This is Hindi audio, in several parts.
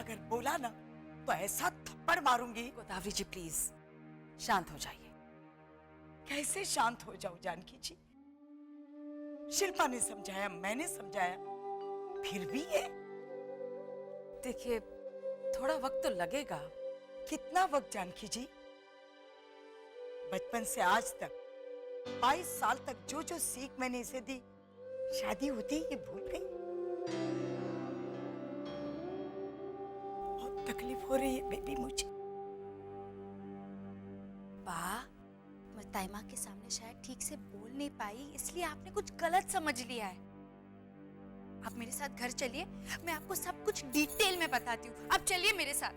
अगर बोला ना तो ऐसा थप्पड़ मारूंगी। गोदावरी जी प्लीज शांत हो जाइए। कैसे शांत हो जाऊं जानकी जी? शिल्पा ने समझाया, मैंने समझाया, फिर भी ये। देखिए थोड़ा वक्त तो लगेगा। कितना वक्त जानकी जी? बचपन से आज तक 22 साल तक जो जो सीख मैंने इसे दी, शादी होती ही ये भूल गई। बहुत तकलीफ हो रही है बेबी मुझे। मैं ताइमा के सामने शायद ठीक से बोल नहीं पाई, इसलिए आपने कुछ गलत समझ लिया है। आप मेरे साथ घर चलिए, मैं आपको सब कुछ डिटेल में बताती हूँ। आप चलिए मेरे साथ।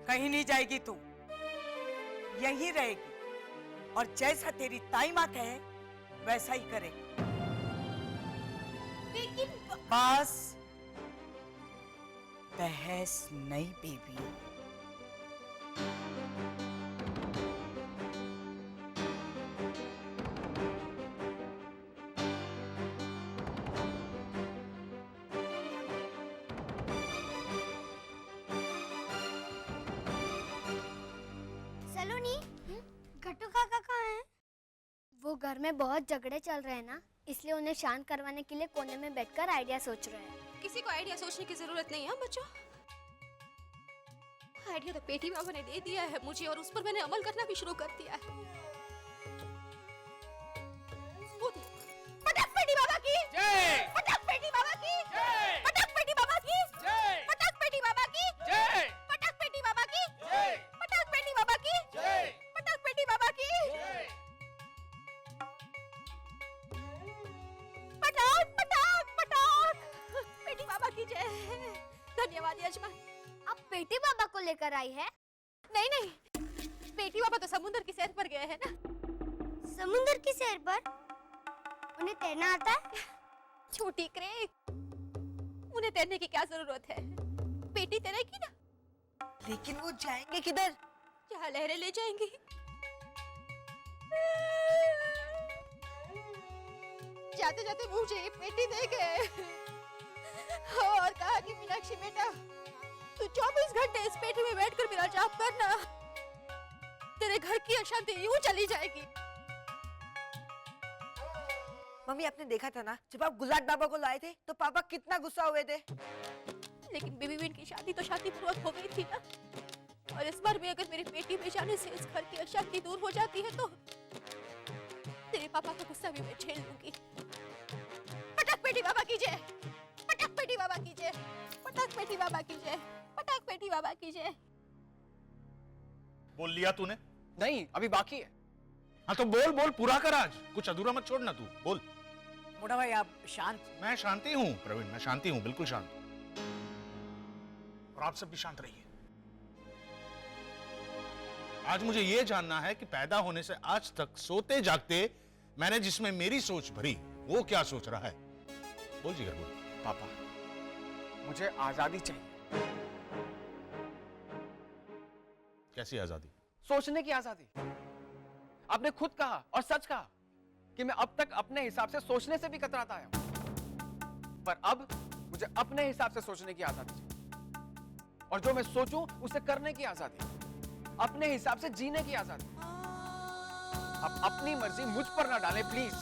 कहीं नहीं जाएगी तू, यहीं रहेगी और जैसा तेरी ताई माँ कहे वैसा ही करेगी। लेकिन बस बहस नहीं बेबी। सलोनी, गट्टू काका कहाँ हैं? वो घर में बहुत झगड़े चल रहे हैं ना, इसलिए उन्हें शांत करवाने के लिए कोने में बैठकर आइडिया सोच रहे हैं। किसी को आइडिया सोचने की जरूरत नहीं है बच्चों। आइडिया तो पेटी बाबा ने दे दिया है मुझे और उस पर मैंने अमल करना भी शुरू कर दिया है। पटक पेटी बाबा की जय! पटक पेटी बाबा की जय! पटक पेटी बाबा की जय! पटक पेटी बाबा की जय! पटक पेटी बाबा की जय! पटक पेटी बाबा की जय! पटक पेटी बाबा की जय! पटक पटक पटक पेटी बाबा की जय! धन्यवाद यजमान। अब पेटी बाबा को लेकर आई है? नहीं नहीं, पेटी बाबा तो समुद्र की सैर पर गए हैं ना। समुद्र की सैर पर? उन्हें तैरना आता है? छोटी क्रेक, उन्हें तैरने की क्या जरूरत है? पेटी तैरेगी ना। लेकिन वो जाएंगे किधर? जहाँ लहरें ले जाएंगी। जाते जाते मुझे ये पेटी दे गए और कहा कि मीनाक्षी बेटा, तू 24 घंटे इस पेटी में बैठकर मेरा जाप करना, तेरे घर की अशांति यूं चली जाएगी। मम्मी आपने देखा था ना, जब आप गुलाट बाबा को लाए थे तो पापा कितना गुस्सा हुए थे। लेकिन बेबी बेन की शादी तो शांतिपूर्वक हो गई थी ना, और इस बार भी अगर मेरी बेटी में जाने से इस घर की अशांति दूर हो जाती है तो तेरे पापा का गुस्सा भी मैं झेल लूंगी। पटक पेटी बाबा की जय! पटक पेटी बाबा की जय! पटक पेटी बाबा की जय! पटक पेटी बाबा की जय! बोल लिया तूने? नहीं, अभी बाकी है। हाँ तो बोल बोल, पूरा कर, आज कुछ अधूरा मत छोड़ना। तू बोल। मोटा भाई आप शांत। मैं शांति हूं प्रवीण, मैं शांति हूं, बिल्कुल शांत हूं। और आप सब भी शांत रहिए। आज मुझे यह जानना है कि पैदा होने से आज तक सोते जागते मैंने जिसमें मेरी सोच भरी, वो क्या सोच रहा है? बोल जिगर बोल। पापा, मुझे आजादी चाहिए। कैसी आजादी? सोचने की आजादी। आपने खुद कहा और सच कहा कि मैं अब तक अपने हिसाब से सोचने से भी कतराता आया हूं, पर अब मुझे अपने हिसाब से सोचने की आजादी चाहिए, और जो मैं सोचूं उसे करने की आजादी, अपने हिसाब से जीने की आजादी। आप अपनी मर्जी मुझ पर ना डालें प्लीज।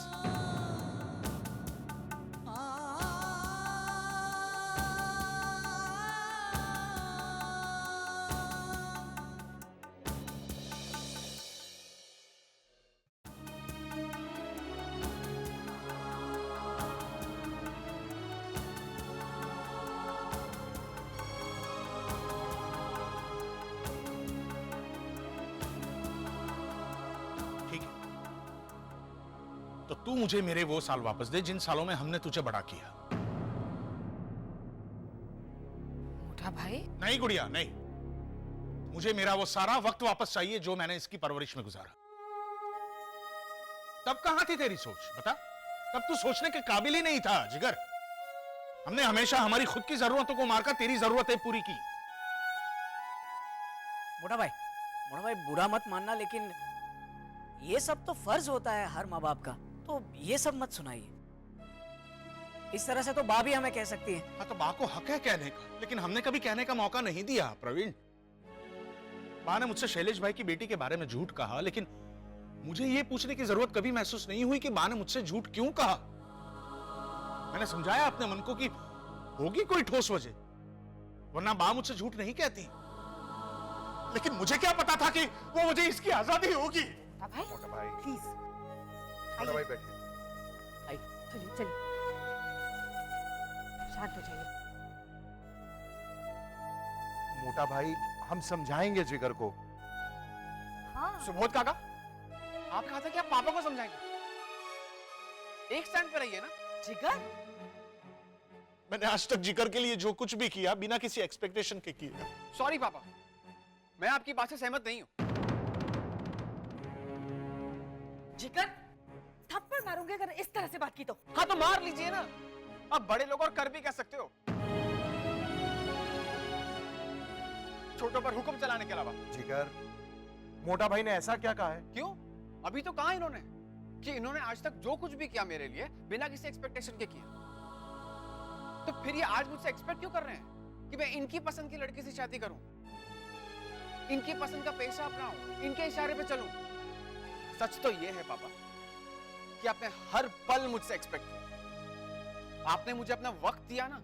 ठीक है, तो तू मुझे मेरे वो साल वापस दे जिन सालों में हमने तुझे बड़ा किया। मोटा भाई नहीं गुड़िया, नहीं, मुझे मेरा वो सारा वक्त वापस चाहिए जो मैंने इसकी परवरिश में गुजारा। तब कहां थी तेरी सोच, बता? तब तू सोचने के काबिल ही नहीं था जिगर। हमने हमेशा हमारी खुद की जरूरतों को मारकर तेरी जरूरतें पूरी की। मोटा भाई बुरा मत मानना, लेकिन ये सब तो फर्ज होता है हर माँ बाप का, तो ये सब मत सुनाइए। इस तरह से तो बा भी हमें कह सकती है। हाँ तो बा को हक है कहने का, लेकिन हमने कभी कहने का मौका नहीं दिया प्रवीण। बा ने मुझसे शैलेश भाई की बेटी के बारे में झूठ कहा, लेकिन मुझे ये पूछने की जरूरत कभी महसूस नहीं हुई कि बा ने मुझसे झूठ क्यों कहा। मैंने समझाया अपने मन को कि होगी कोई ठोस वजह, वरना बा मुझसे झूठ नहीं कहती। लेकिन मुझे क्या पता था कि वो वजह इसकी आजादी होगी। भाई मोटा भाई, प्लीज मोटा भाई बैठिए। चलिए चलिए, शांत हो जाइए। मोटा भाई, हम समझाएंगे जिगर को। हाँ सुबोध काका, आप कहा था कि आप पापा को समझाएंगे। एक स्टैंड पे रहिए ना। जिगर, मैंने आज तक जिगर के लिए जो कुछ भी किया बिना किसी एक्सपेक्टेशन के किया। सॉरी पापा, मैं आपकी बात से सहमत नहीं हूं। जिगर थप्पड़ मारूंगी अगर इस तरह से बात की तो। हाँ तो मार लीजिए ना, अब बड़े लोग और कर भी कह सकते हो, छोटों पर हुक्म चलाने के अलावा। जिगर, मोटा भाई ने ऐसा क्या कहा है? क्यों? अभी तो कहा इन्होंने कि इन्होंने आज तक जो कुछ भी किया मेरे लिए बिना किसी एक्सपेक्टेशन के किया। तो फिर ये आज मुझसे एक्सपेक्ट क्यों कर रहे हैं कि मैं इनकी पसंद की लड़की से शादी करूं, इनकी पसंद का पेशा अपनाऊं, इनके इशारे पे चलूं? सच तो ये है पापा कि आपने हर पल मुझसे एक्सपेक्ट किया। आपने मुझे अपना वक्त दिया ना,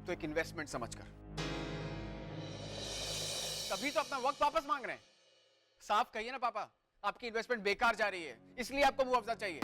तो एक इन्वेस्टमेंट समझकर। तभी तो अपना वक्त वापस मांग रहे हैं। साफ कहिए ना पापा, आपकी इन्वेस्टमेंट बेकार जा रही है, इसलिए आपको मुआवजा चाहिए।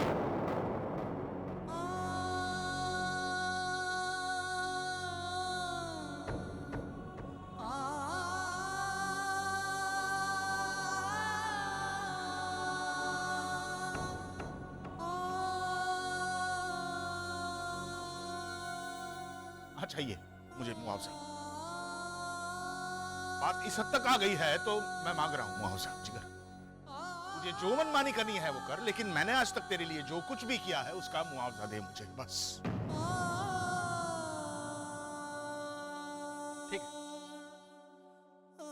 हाँ चाहिए मुझे मुआवजा। बात इस हद तक आ गई है तो मैं मांग रहा हूं मुआवजा। जिगर, मुझे जो मनमानी करनी है वो कर, लेकिन मैंने आज तक तेरे लिए जो कुछ भी किया है उसका मुआवजा दे मुझे, बस। ठीक है,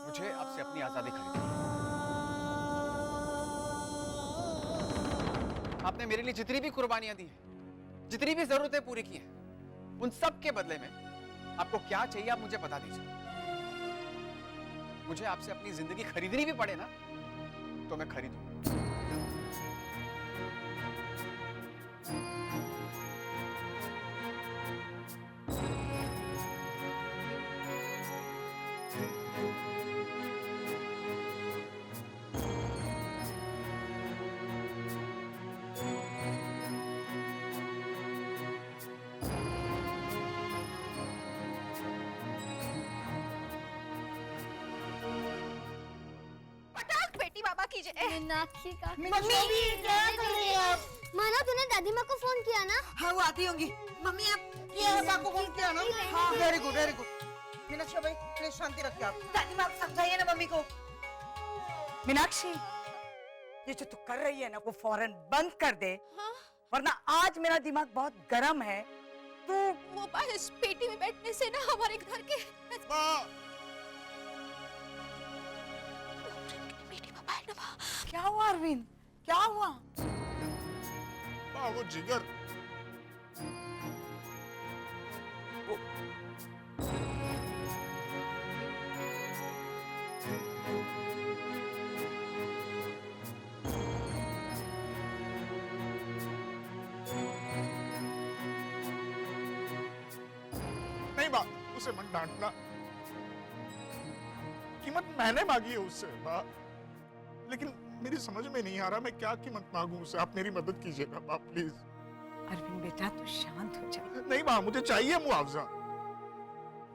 मुझे आपसे अपनी आजादी खरीदनी है। आपने मेरे लिए जितनी भी कुर्बानियां दी हैं, जितनी भी जरूरतें पूरी की हैं, उन सब के बदले में आपको क्या चाहिए आप मुझे बता दीजिए। मुझे आपसे अपनी जिंदगी खरीदनी भी पड़े ना, तो मैं खरीदूं। बेटी बाबा कीजिए। मीनाक्षी का मम्मी क्या कर रही है आप? मानो तूने दादी माँ को फोन किया ना? हाँ वो आती होंगी। मम्मी आप किया है, आपको फोन किया ना? हाँ very good very good. Meenakshi भाई प्लीज शांति रखिए आप। दादी माँ आप समझाइए ना मम्मी को। मीनाक्षी, ये जो तू कर रही है ना वो फौरन बंद कर दे। हाँ? वरना आज मेरा दिमाग बहुत गर्म है। तू वो बात इस पेटी में बैठने से ना हमारे घर के बेटी बाबा है ना। क्या हुआ अरविंद, क्या हुआ? वो जिगर, नहीं बा, उसे मत डांटना। कीमत मैंने मांगी है उससे बा, लेकिन मेरी समझ में नहीं आ रहा मैं क्या कीमत मांगूं उससे। आप मेरी मदद कीजिएगा बा प्लीज। अरविंद बेटा तू शांत हो जा। नहीं बा, मुझे चाहिए मुआवजा,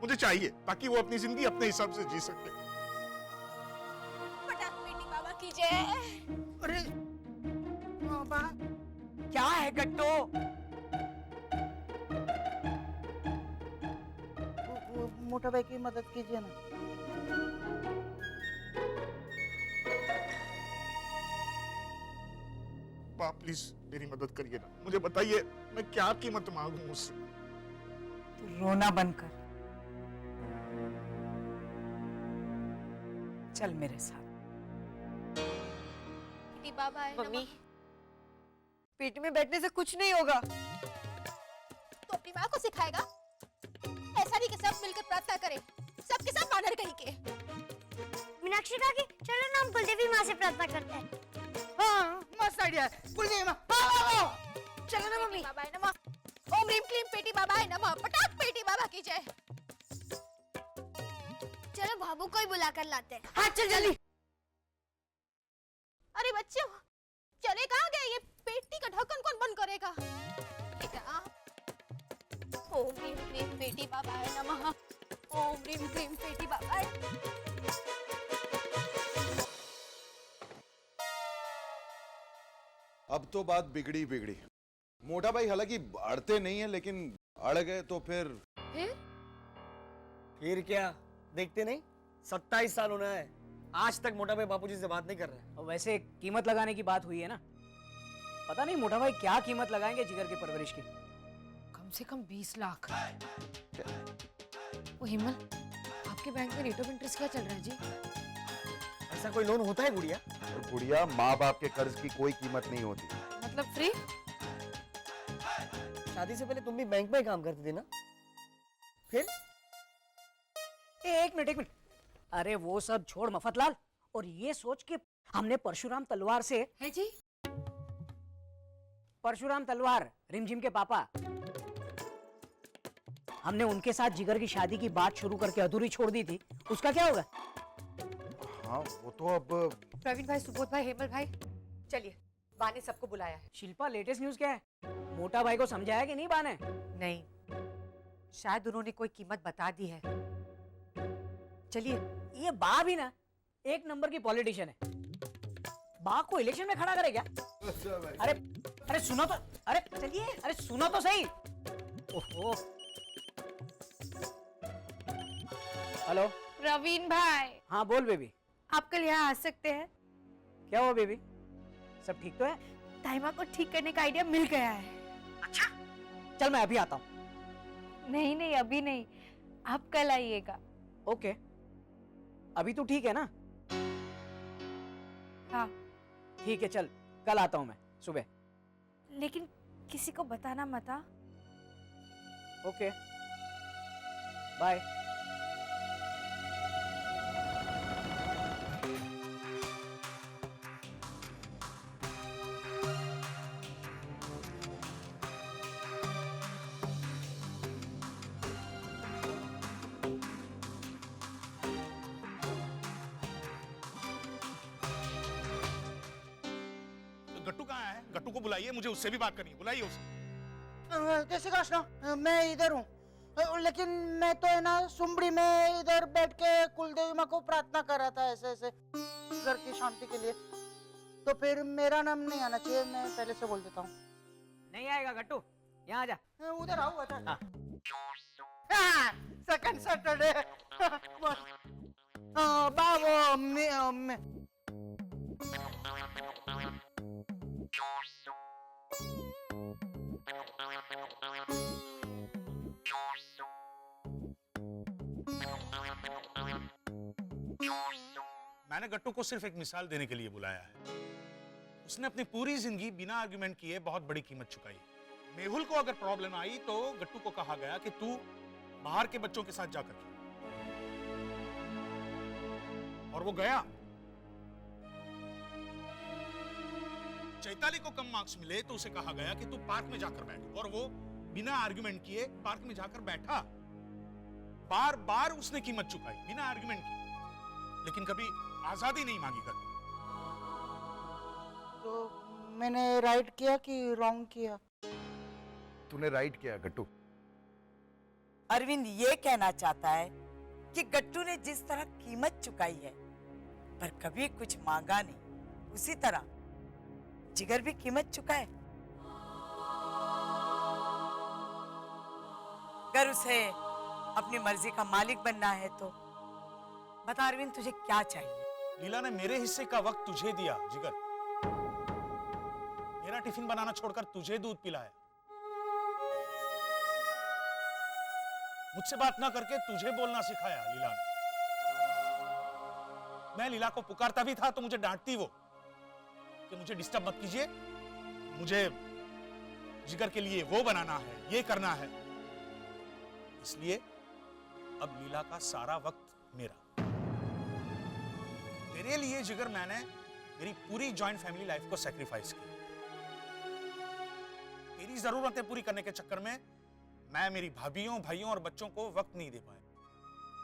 मुझे चाहिए ताकि वो अपनी जिंदगी अपने हिसाब से जी सके। पटाख बेटी बाबा कीजिए। अरे बाबा, क्या है गट्टो? वो मोटा भाई की मदद कीजिए ना। बाप प्लीज मेरी मदद करिए ना, मुझे बताइए मैं क्या कीमत मांगूं उससे। तू रोना बंद कर, चल मेरे साथ। बेटी बाबा है ना। मम्मी पेट में बैठने से कुछ नहीं होगा। तो अपनी माँ को सिखाएगा? ऐसा नहीं कि सब मिलकर प्रार्थना करें, सबके सब वानर कहीं के। मीनाक्षी काकी, चलो ना हम कुलदेवी माँ से प्रार्थना करते हैं। हाँ मस्त आइडिया है कुलदेवी माँ। हाँ चलो ना मम्मी। बाबाय नमः। ओम ह्रीम क्लीम पेटी बाबाय नमः। पटाक पेटी बाबा की जय। चलो भाभू को ही बुला कर लाते हैं। हाँ चल जल्दी। अरे बच्चों, चले कहाँ गए? ये पेटी का ढक्कन कौन बंद करेगा? बेटा, ओम ह्रीम क्लीम पेटी बाबाय नमः। ओम ह्रीम क्लीम पेटी बाबाय। अब तो बात बिगड़ी बिगड़ी। मोटा भाई हालांकि अड़ते नहीं है, लेकिन अड़ गए तो फिर क्या देखते नहीं, 27 साल होना है, आज तक मोटा भाई बापूजी से बात नहीं कर रहे। और वैसे कीमत लगाने की बात हुई है ना, पता नहीं मोटा भाई क्या कीमत लगाएंगे जिगर की परवरिश की। कम से कम 20 लाख। वो हिमल, आपके बैंक में रेट ऑफ इंटरेस्ट क्या चल रहा है जी? ऐसा कोई लोन होता है गुड़िया? और गुड़िया, माँ बाप के कर्ज की कोई कीमत नहीं होती। मतलब फ्री? शादी से पहले तुम भी बैंक में ही काम करती थी ना? फिर एक मिनट। अरे वो सब छोड़ मफतलाल, और ये सोच के हमने परशुराम तलवार से। है जी? परशुराम तलवार, रिमझिम के पापा, हमने उनके साथ जिगर की शादी की बात शुरू करके अधूरी छोड़ दी थी, उसका क्या होगा? हाँ वो तो अब प्रवीण भाई, सुबोध भाई, हेमल भाई, चलिए, बा ने सबको बुलाया है। शिल्पा, लेटेस्ट न्यूज क्या है? मोटा भाई को समझाया कि नहीं बा ने? नहीं, शायद उन्होंने कोई कीमत बता दी है। चलिए। ये बा भी ना एक नंबर की पॉलिटिशियन है, बा को इलेक्शन में खड़ा करे क्या? अरे सुनो तो, अरे चलिए, अरे सुनो तो सही। ओहो, हेलो प्रवीण भाई, हाँ बोल बेबी। आप कल यहाँ आ सकते हैं? क्या हुआ बेबी, सब ठीक तो है? ताइमा को ठीक करने का आइडिया मिल गया है। अच्छा, चल मैं अभी आता हूँ। नहीं नहीं, अभी नहीं, आप कल आइएगा। ओके, अभी तो ठीक है ना? हाँ। ठीक है, चल कल आता हूँ मैं सुबह। लेकिन किसी को बताना मत। Okay, bye. गट्टू कहाँ है? गट्टू को बुलाइए, मुझे उससे भी बात करनी है, बुलाइए उसे। कैसे कृष्णा, मैं इधर हूँ, लेकिन मैं तो है ना सुमड़ी में इधर बैठ के कुलदेवी माँ को प्रार्थना कर रहा था, ऐसे ऐसे घर की शांति के लिए। तो फिर मेरा नाम नहीं आना चाहिए, मैं पहले से बोल देता हूँ। नहीं आएगा गट्टू, यहाँ आ जा। उधर आओ, अच्छा। हाँ। Second Saturday. बाबू मैं मैंने गट्टू को सिर्फ एक मिसाल देने के लिए बुलाया है। उसने अपनी पूरी जिंदगी बिना आर्गुमेंट किए बहुत बड़ी कीमत चुकाई। मेहुल को अगर प्रॉब्लम आई तो गट्टू को कहा गया कि तू बाहर के बच्चों के साथ जाकर खेल, और वो गया। चैताली को कम मार्क्स मिले तो उसे कहा गया कि तू पार्क में जाकर बैठ, और वो बिना आर्गुमेंट किए पार्क में जाकर बैठा। बार बार उसने कीमत चुकाई बिना आर्गुमेंट की, लेकिन कभी आजादी नहीं मांगी गट्टू। तो मैंने राइट किया कि रॉन्ग किया? तूने राइट किया गट्टू। अरविंद ये कहना चाहता है कि गट्टू ने जिस तरह कीमत चुकाई है पर कभी कुछ मांगा नहीं, उसी तरह जिगर भी कीमत चुकाए। अगर उसे अपनी मर्जी का मालिक बनना है तो बता अरविंद, तुझे क्या चाहिए? लीला ने मेरे हिस्से का वक्त तुझे दिया जिगर, मेरा टिफिन बनाना छोड़कर तुझे दूध पिलाया, मुझसे बात ना करके तुझे बोलना सिखाया लीला ने। मैं लीला को पुकारता भी था तो मुझे डांटती वो कि मुझे डिस्टर्ब मत कीजिए, मुझे जिगर के लिए वो बनाना है, ये करना है। इसलिए अब लीला का सारा वक्त मेरा। तेरे लिए जिगर मैंने मेरी पूरी जॉइंट फैमिली लाइफ को सैक्रिफाइस किया। तेरी जरूरतें पूरी करने के चक्कर में मैं मेरी भाभियों, भाइयों और बच्चों को वक्त नहीं दे पाया,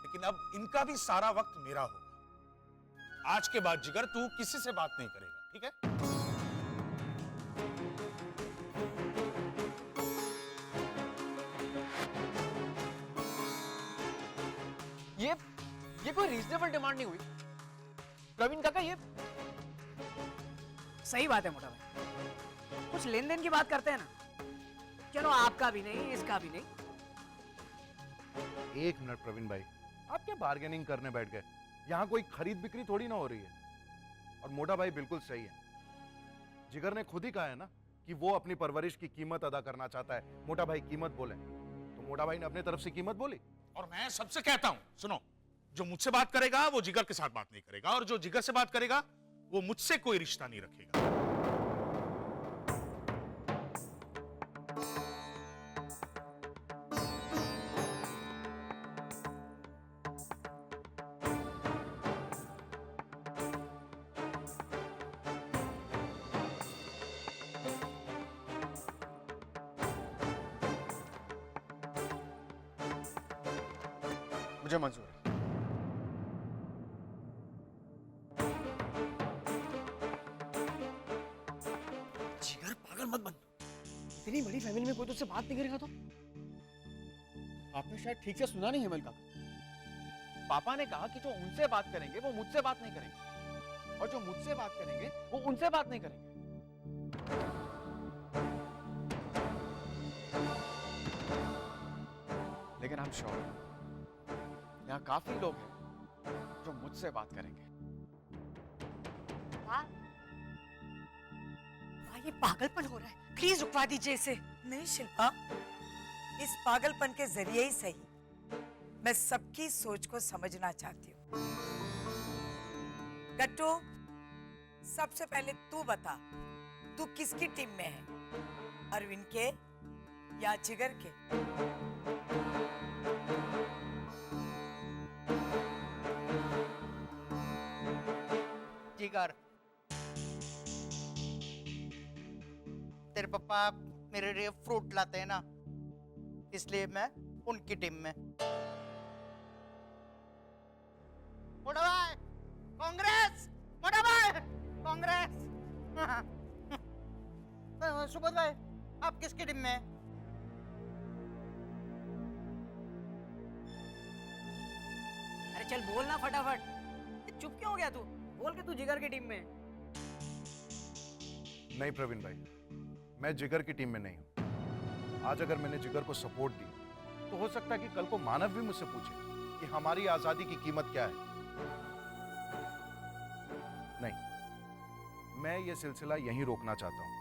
लेकिन अब इनका भी सारा वक्त मेरा होगा। आज के बाद जिगर तू किसी से बात नहीं करेगा, ठीक है? ये कोई रीजनेबल डिमांड नहीं हुई प्रवीण काका। ये सही बात है मोटा भाई, कुछ लेन देन की बात करते हैं ना। चलो आपका भी नहीं, इसका भी नहीं। एक मिनट प्रवीण भाई, आप क्या बार्गेनिंग करने बैठ गए? यहाँ कोई खरीद बिक्री थोड़ी ना हो रही है। और मोटा भाई बिल्कुल सही है, जिगर ने खुद ही कहा है ना कि वो अपनी परवरिश की कीमत अदा करना चाहता है। मोटा भाई कीमत बोले तो मोटा भाई ने अपनी तरफ से कीमत बोली। और मैं सबसे कहता हूं, सुनो, जो मुझसे बात करेगा वो जिगर के साथ बात नहीं करेगा, और जो जिगर से बात करेगा वो मुझसे कोई रिश्ता नहीं रखेगा। मुझे मंजूर है। जिगर पागल मत बन, इतनी बड़ी फैमिली में कोई तुझसे बात नहीं करेगा तो? आपने शायद ठीक से सुना नहीं हेमल काका। पापा ने कहा कि जो उनसे बात करेंगे वो मुझसे बात नहीं करेंगे, और जो मुझसे बात करेंगे वो उनसे बात नहीं करेंगे। लेकिन हम श्योर हैं यहाँ काफी लोग हैं जो मुझसे बात करेंगे। ये पागलपन हो रहा है, प्लीज रुकवा दीजिए इसे। नहीं शिल्पा, इस पागलपन के जरिए ही सही मैं सबकी सोच को समझना चाहती हूँ। गट्टू, सबसे पहले तू बता, तू किसकी टीम में है, अरविंद के या जिगर के? जिगर। तेरे पापा मेरे लिए फ्रूट लाते हैं ना, इसलिए मैं उनकी टीम में। मोटा भाई कांग्रेस, मोटा भाई कांग्रेस। सुबोध भाई आप किसकी टीम में? अरे चल बोल ना फटाफट, चुप क्यों हो गया तू? बोल के तू जिगर की टीम में है। नहीं प्रवीण भाई, मैं जिगर की टीम में नहीं हूं। आज अगर मैंने जिगर को सपोर्ट दी तो हो सकता है कि कल को मानव भी मुझसे पूछे कि हमारी आजादी की कीमत क्या है। नहीं, मैं ये सिलसिला यहीं रोकना चाहता हूं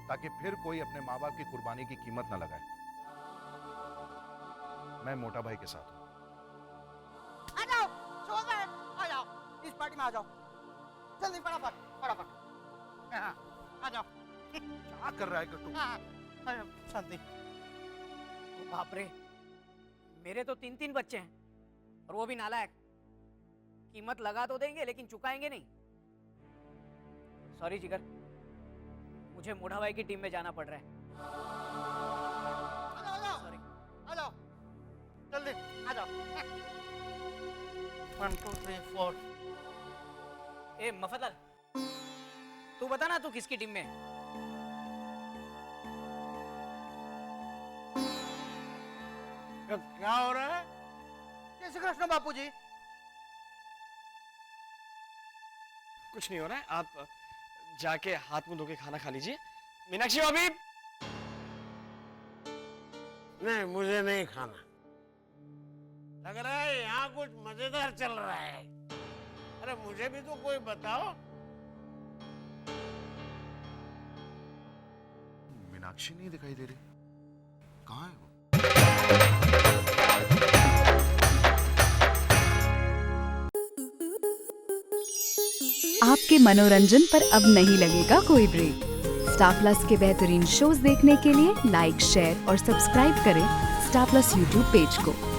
ताकि फिर कोई अपने माँ बाप की कुर्बानी की कीमत न लगाए। मैं मोटा भाई के साथ हूं। आ जाओ सुबोध भाई, आ जाओ इस पार्टी में आ जाओ, जल्दी फटाफट फटाफट। हाँ, आ जाओ। क्या कर रहा है गट्टू? शांति। बाप रे, मेरे तो 3-3 बच्चे हैं और वो भी नालायक। कीमत लगा तो देंगे लेकिन चुकाएंगे नहीं। सॉरी जिगर, मुझे मोटा भाई की टीम में जाना पड़ रहा है। सॉरी। आ जाओ जल्दी आ जाओ। 1 2 3 4। ए मफतलाल, तू बता ना तू किसकी टीम में है? क्या हो रहा है? जय श्री कृष्ण बापू जी। कुछ नहीं हो रहा है, आप जाके हाथ मुंह धो के खाना खा लीजिए। मीनाक्षी भाभी। नहीं, मुझे नहीं खाना। लग रहा है यहाँ कुछ मजेदार चल रहा है। अरे मुझे भी तो कोई बताओ। मीनाक्षी नहीं दिखाई दे रही, कहाँ है वो? आपके मनोरंजन पर अब नहीं लगेगा कोई ब्रेक। स्टार प्लस के बेहतरीन शोज देखने के लिए लाइक, शेयर और सब्सक्राइब करें स्टार प्लस यूट्यूब पेज को।